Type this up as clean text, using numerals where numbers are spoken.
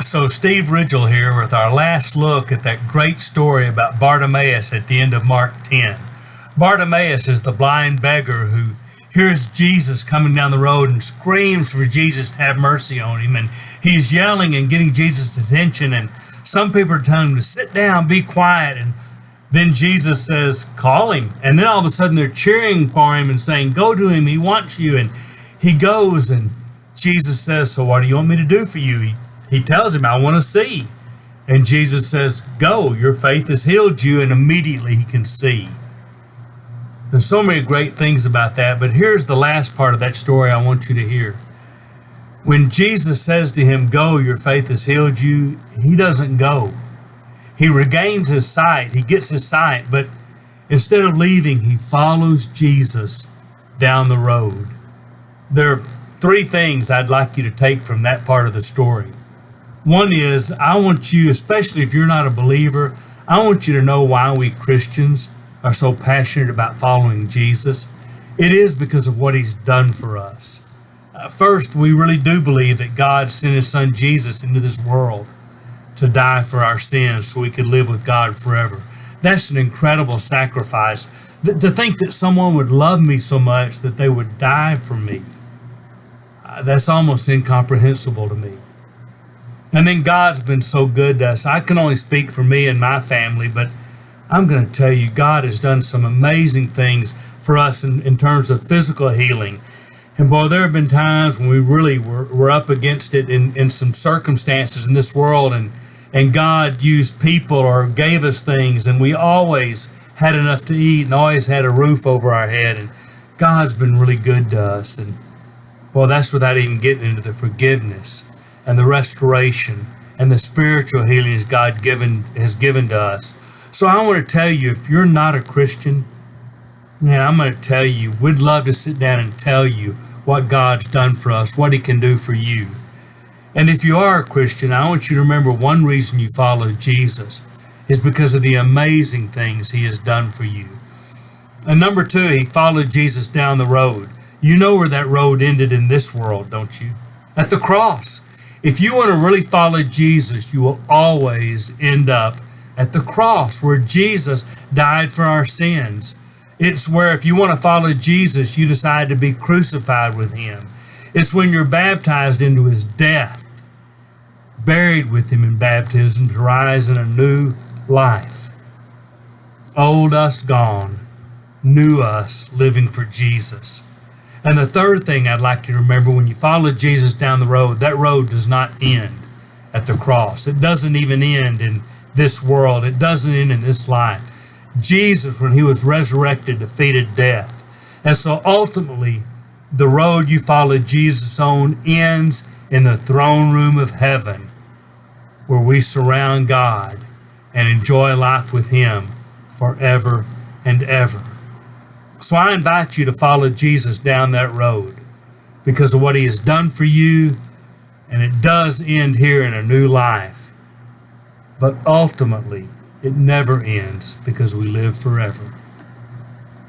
So, Steve Ridgel here with our last look at that great story about Bartimaeus at the end of Mark 10. Bartimaeus is the blind beggar who hears Jesus coming down the road and screams for Jesus to have mercy on him. And he's yelling and getting Jesus' attention. And some people are telling him to sit down, be quiet. And then Jesus says, call him. And then all of a sudden they're cheering for him and saying, go to him, he wants you. And he goes and Jesus says, so what do you want me to do for you? He tells him, I want to see. And Jesus says, go, your faith has healed you. And immediately he can see. There's so many great things about that, but here's the last part of that story I want you to hear. When Jesus says to him, go, your faith has healed you, he doesn't go. He regains his sight. He gets his sight, but instead of leaving, he follows Jesus down the road. There are three things I'd like you to take from that part of the story. One is, I want you, especially if you're not a believer, I want you to know why we Christians are so passionate about following Jesus. It is because of what he's done for us. First, we really do believe that God sent his son Jesus into this world to die for our sins so we could live with God forever. That's an incredible sacrifice. To think that someone would love me so much that they would die for me, that's almost incomprehensible to me. And then God's been so good to us. I can only speak for me and my family, but I'm going to tell you, God has done some amazing things for us in terms of physical healing. And boy, there have been times when we really were up against it in some circumstances in this world, and God used people or gave us things, and we always had enough to eat and always had a roof over our head. And God's been really good to us. And boy, that's without even getting into the forgiveness and the restoration and the spiritual healings God has given to us. So I want to tell you, if you're not a Christian, man, I'm going to tell you, we'd love to sit down and tell you what God's done for us, what he can do for you. And if you are a Christian, I want you to remember one reason you follow Jesus is because of the amazing things he has done for you. And number two, he followed Jesus down the road. You know where that road ended in this world, don't you? At the cross. If you want to really follow Jesus, you will always end up at the cross where Jesus died for our sins. It's where if you want to follow Jesus, you decide to be crucified with him. It's when you're baptized into his death, buried with him in baptism to rise in a new life. Old us gone, new us living for Jesus. And the third thing I'd like you to remember, when you follow Jesus down the road, that road does not end at the cross. It doesn't even end in this world. It doesn't end in this life. Jesus, when he was resurrected, defeated death. And so ultimately, the road you follow Jesus on ends in the throne room of heaven, where we surround God and enjoy life with him forever and ever. So I invite you to follow Jesus down that road because of what he has done for you, and it does end here in a new life. But ultimately, it never ends because we live forever.